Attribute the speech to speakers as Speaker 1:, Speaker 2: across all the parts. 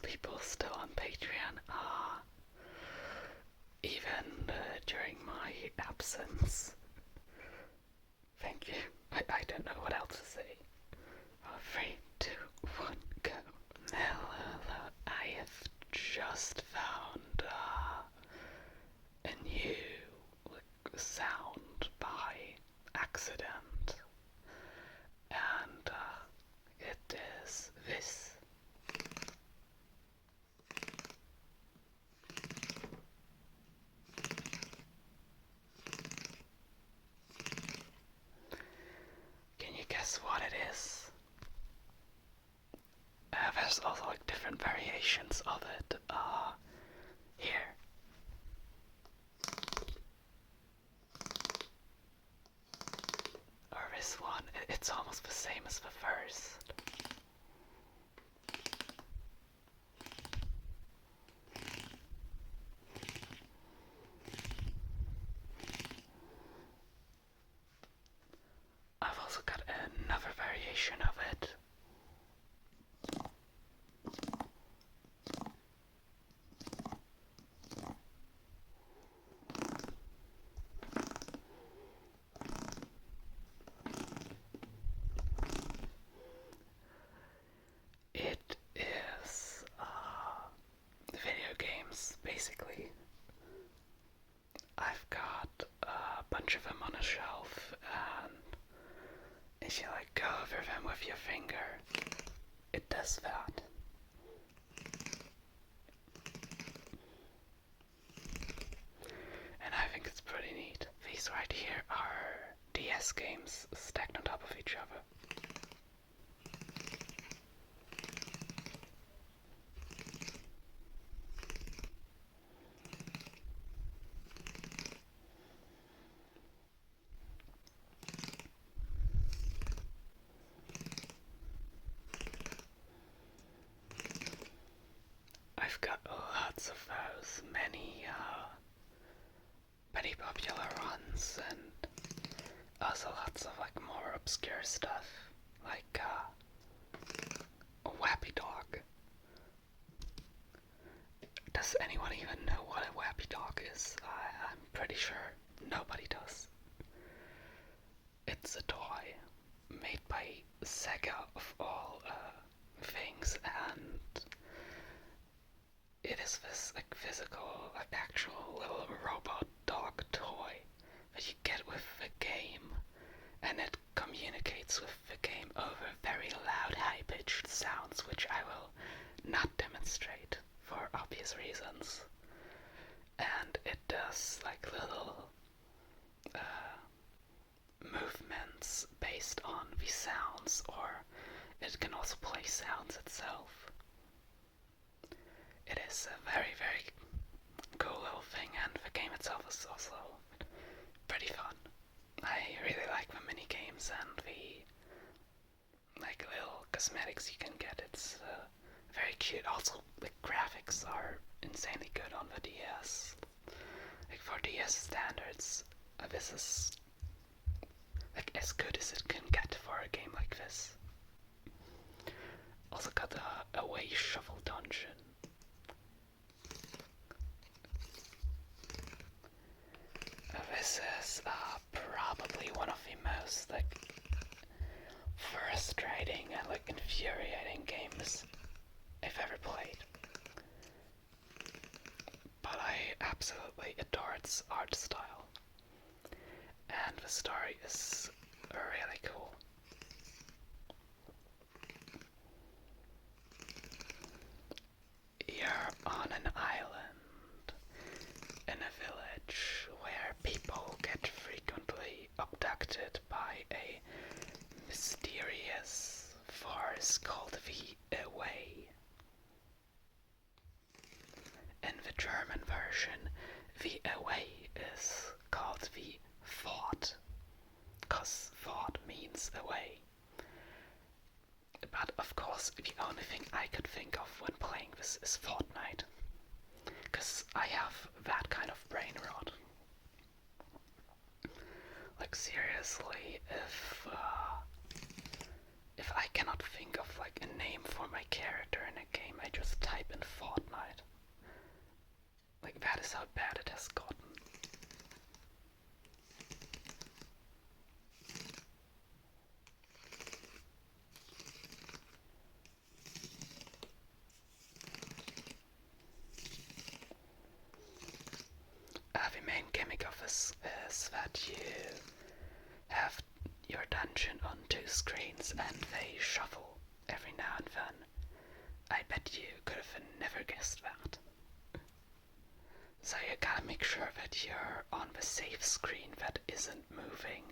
Speaker 1: people still on Patreon, even during my absence. Thank you. I don't know what else to say. 3, 2, 1, go. Hello, I have just found a new sound by accident, and it is this. Can you guess what it is? There's also like different variations of it. Here. Or this one. It's almost the same as the first. I've also got another variation of it. It is video games, basically. I've got a bunch of them on a shelf, and if you like go over them with your finger, it does that. And I think it's pretty neat. These right here are DS games stacked on top of each other. I've got lots of those, many popular ones, and also lots of like more obscure stuff, like a Wappy Dog. Does anyone even know what a Wappy Dog is? I'm pretty sure nobody does. It's a toy made by Sega of all things, and it is this like physical, like actual little robot dog toy that you get with the game, and it communicates with the game over very loud, high-pitched sounds, which I will not demonstrate for obvious reasons. And it does like little movements based on the sounds, or it can also play sounds itself. It is a very, very cool little thing, and the game itself is also pretty fun. I really like the mini games and the like little cosmetics you can get. It's very cute. Also, the graphics are insanely good on the DS. Like for DS standards, this is like as good as it can get for a game like this. Also got the Away Shuffle Dungeon. This is probably one of the most like frustrating and like infuriating games I've ever played. But I absolutely adore its art style. And the story is really cool. You're on an island in a village where people get frequently abducted by a mysterious force called the Away. In the German version, the Away is called the Thought, because thought means away. But of course, the only thing I could think of when playing this is Fortnite, because I have that kind of brain rot. Like seriously, if I cannot think of like a name for my character in a game. I just type in Fortnite. Like that is how bad it has gotten. The main gimmick of this is that you have your dungeon on two screens and they shuffle every now and then. I bet you could have never guessed that. So you gotta make sure that you're on the safe screen that isn't moving.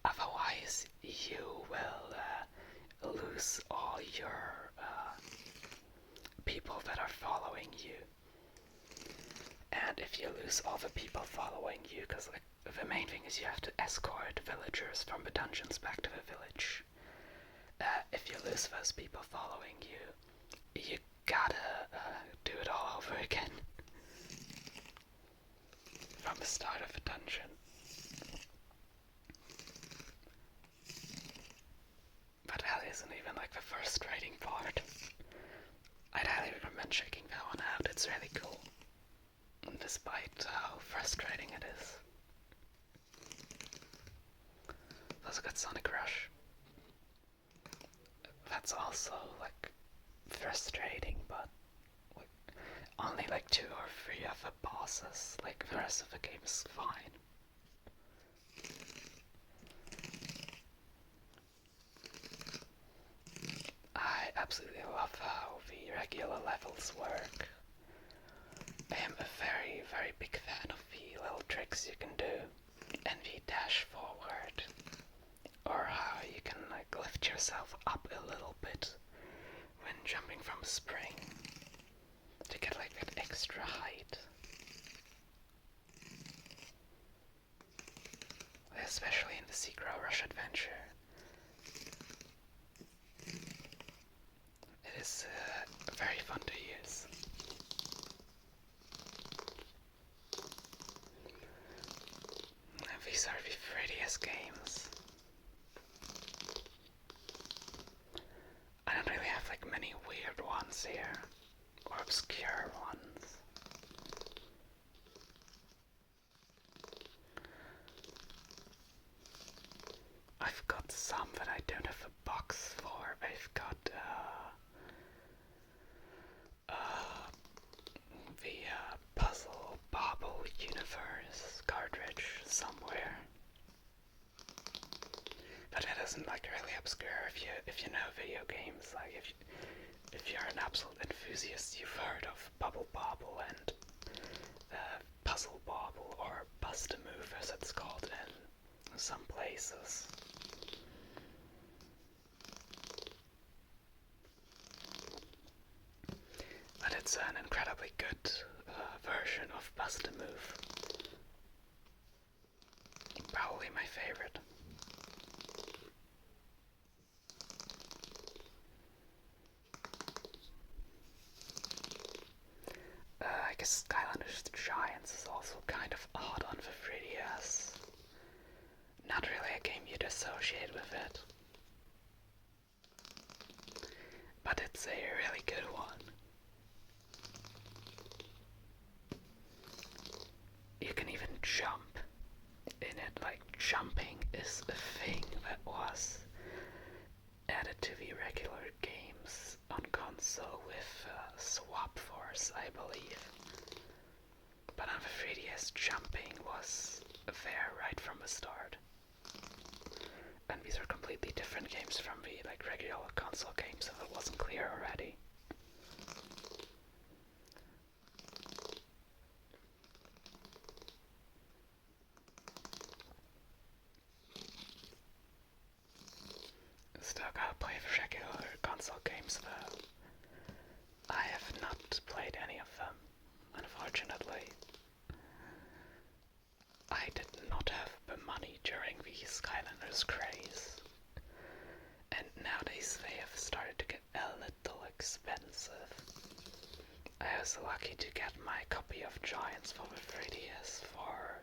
Speaker 1: Otherwise you will lose all your people that are following you. And if you lose all the people following you, because like the main thing is you have to escort villagers from the dungeons back to the village. If you lose those people following you, you gotta do it all over again. From the start of the dungeon. But that isn't even like the frustrating part. I'd highly recommend checking that one out, it's really cool. Despite how frustrating it is. That's a good Sonic Rush. That's also like frustrating, but like only like 2 or 3 of the bosses. Like the rest of the game is fine. I absolutely love how the regular levels work. I am a very, very big fan of the little tricks you can do, and the dash forward, or how you can like lift yourself up a little bit when jumping from a spring to get like that extra height. Especially in the Secret Rush adventure. It is very fun to use. And these are the 3DS games. I don't really have like many weird ones here, or obscure ones. I've got some that I don't have a box for. I've got the Puzzle Bobble Universe cartridge somewhere. But it isn't like really obscure if you know video games. Like if you're an absolute enthusiast, you've heard of Bubble Bobble and Puzzle Bobble, or Bust a Move as it's called in some places. But it's an incredibly good version of Bust a Move. Probably my favorite. I guess Skylanders Giants is also kind of odd on the 3DS. Not really a game you'd associate with it. But it's a really good one. You can even jump in it, like jumping is a thing that was added to the regular games on console with Swap Force, I believe. But on the 3DS, jumping was there right from the start. And these are completely different games from the like regular console games, if it wasn't clear already. Still gotta play the regular console games though. I have not played any of them, unfortunately. I did not have the money during the Skylanders craze. And nowadays they have started to get a little expensive. I was lucky to get my copy of Giants for the 3DS for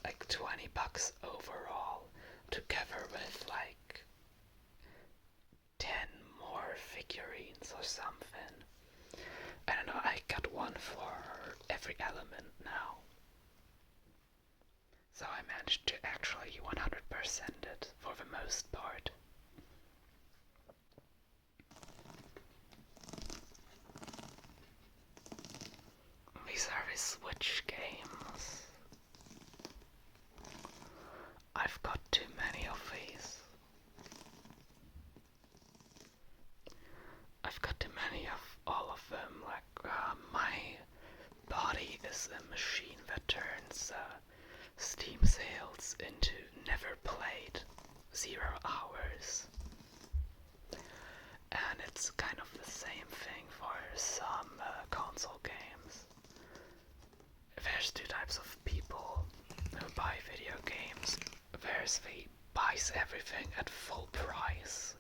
Speaker 1: like $20 overall, together with like figurines or something. I don't know, I got one for every element now. So I managed to actually 100% it for the most part. These are the Switch games. I've got too many of these. I've got too many of all of them. Like, my body is a machine that turns Steam sales into never played 0 hours. And it's kind of the same thing for some console games. There's two types of people who buy video games. There's the buys everything at full price,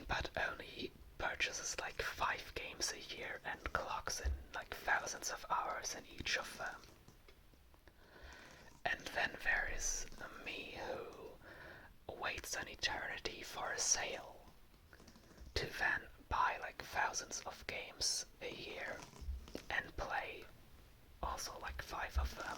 Speaker 1: but only purchases like 5 games a year and clocks in like thousands of hours in each of them. And then there is me who waits an eternity for a sale to then buy like thousands of games a year and play also like 5 of them.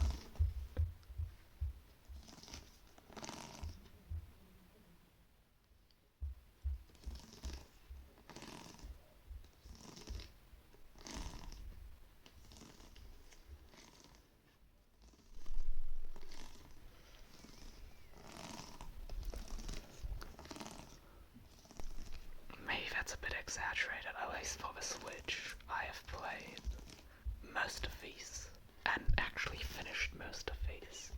Speaker 1: Maybe that's a bit exaggerated, at least for the Switch. I have played most of these, and actually finished most of these.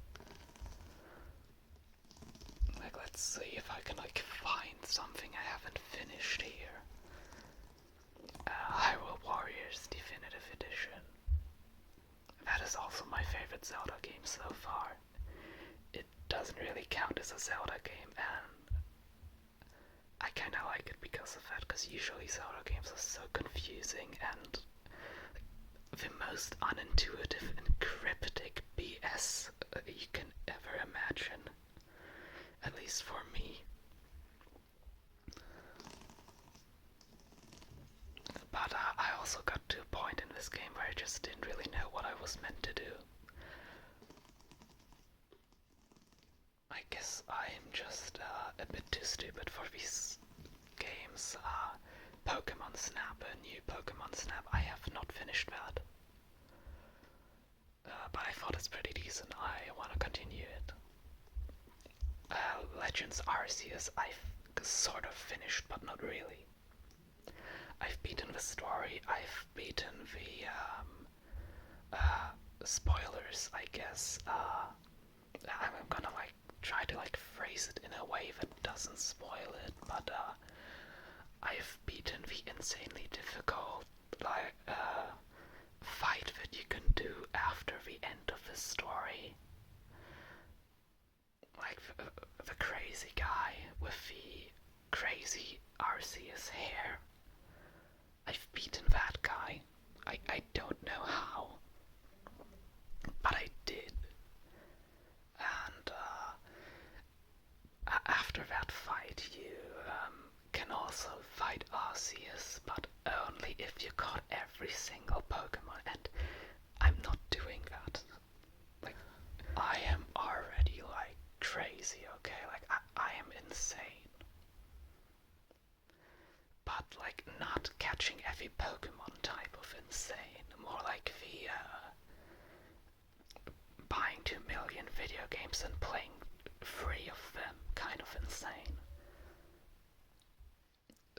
Speaker 1: Like, let's see if I can like find something I haven't finished here. Hyrule Warriors Definitive Edition. That is also my favorite Zelda game so far. It doesn't really count as a Zelda game, and I kinda like it because of that, because usually Zelda games are so confusing and the most unintuitive and cryptic BS you can ever imagine. At least for me. But I also got to a point in this game where I just didn't really know what I was meant to do. I guess I'm just a bit too stupid for these games. Pokemon Snap, a new Pokemon Snap, I have not finished that. But I thought it's pretty decent. I want to continue it. Legends Arceus I've sort of finished, but not really. I've beaten the story, I've beaten the spoilers, I guess. I'm gonna like try to like phrase it in a way that doesn't spoil it, but I've beaten the insanely difficult fight that you can do after the end of the story. Like the crazy guy with the crazy Arceus hair. I've beaten that guy. I don't know how, but I did. And after that fight you can also fight Arceus, but only if you caught every single Pokemon, and I'm not doing that. Like, I am already like crazy, okay? Like, I am insane. But like, not catching every Pokemon type of insane, more like the buying 2 million video games and playing 3 of them kind of insane.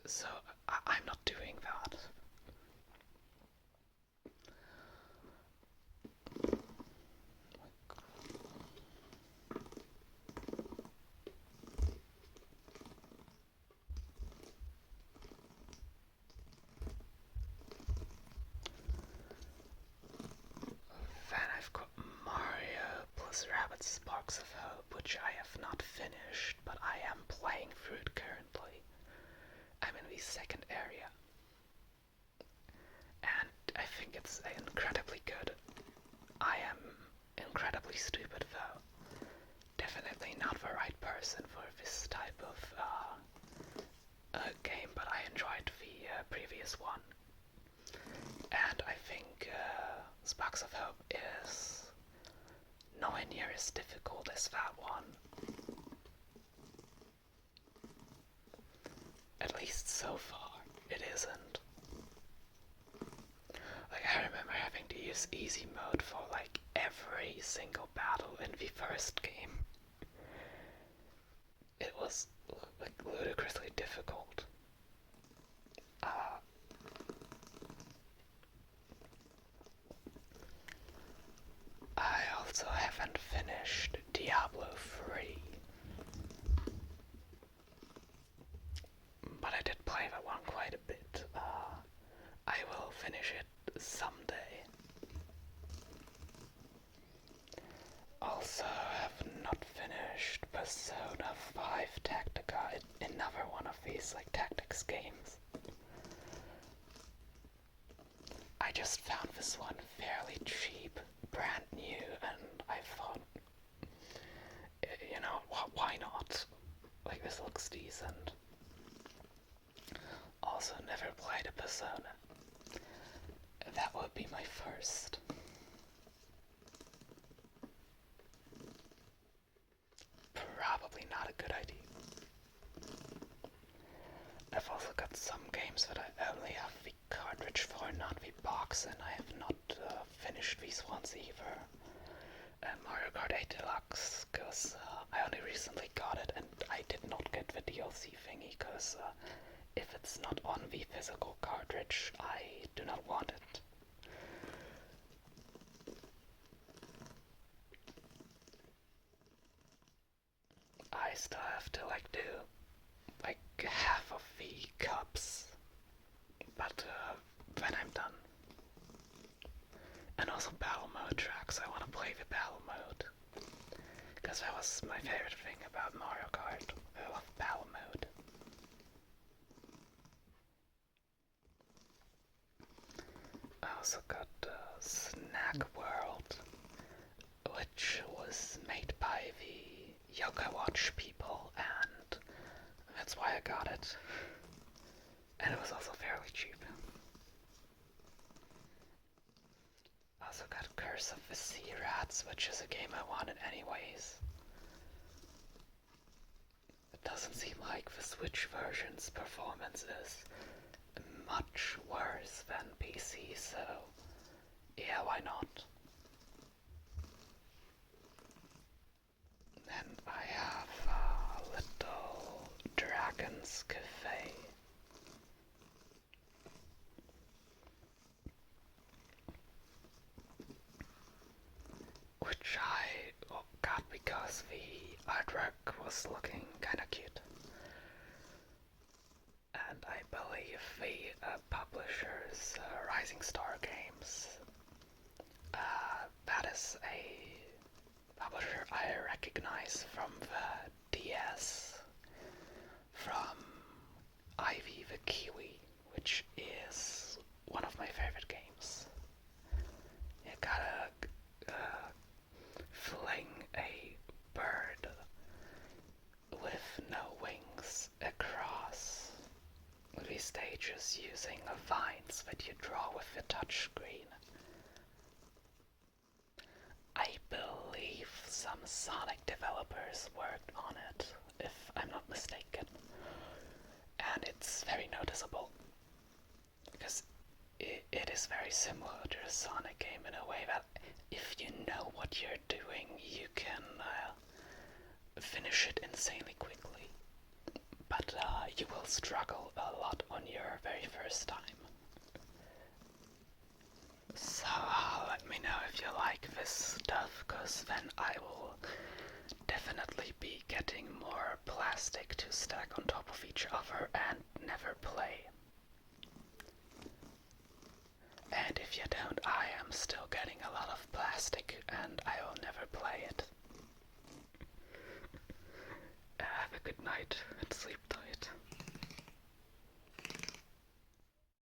Speaker 1: So I'm not doing that. Then I've got Mario plus Rabbids Sparks of Hope, which I have not finished, but I am playing through it currently. I'm in the second area, and I think it's incredibly good. I am incredibly stupid though. Definitely not the right person for this type of game, but I enjoyed the previous one. And I think Sparks of Hope is nowhere near as difficult as that one. At least so far, it isn't. Like, I remember having to use easy mode for like every single battle in the first game. It was like ludicrously difficult. I also haven't finished Diablo 3. But I did play that one quite a bit. I will finish it someday. Also have not finished Persona 5 Tactica, another one of these like tactics games. I just found this one fairly cheap, brand new, and I thought, you know, why not? Like, this looks decent. Also never played a Persona. That would be my first. Probably not a good idea. I've also got some games that I only have the cartridge for, not the box, and I have not finished these ones either. Mario Kart 8 Deluxe, because I only recently got it, and I did not get the DLC thingy, because if it's not on the physical cartridge, I do not want it. I still have to like do like half of the cups, but when I'm done. And also battle mode tracks, I want to play the battle mode, because that was my favorite thing about Mario Kart. I love battle mode. I also got Snack World, which was made by the Yoga Watch people, and that's why I got it. And it was also fairly cheap. I also got Curse of the Sea Rats, which is a game I wanted anyways. It doesn't seem like the Switch version's performance is much worse than PC, so yeah, why not? Then I have a Little Dragon's Cafe. Which I got because the artwork was looking kinda cute. And I believe the publisher's Rising Star Games. That is a publisher I recognize from the DS, from Ivy the Kiwi, which is one of my favorite games. You gotta fling a bird with no wings across the stages using vines that you draw with the touchscreen. I believe some Sonic developers worked on it, if I'm not mistaken. And it's very noticeable, because it is very similar to the Sonic game in a way that if you know what you're doing, you can finish it insanely quickly. But you will struggle a lot on your very first time. So let me know if you like this stuff, because then I will definitely be getting more plastic to stack on top of each other and never play. And if you don't, I am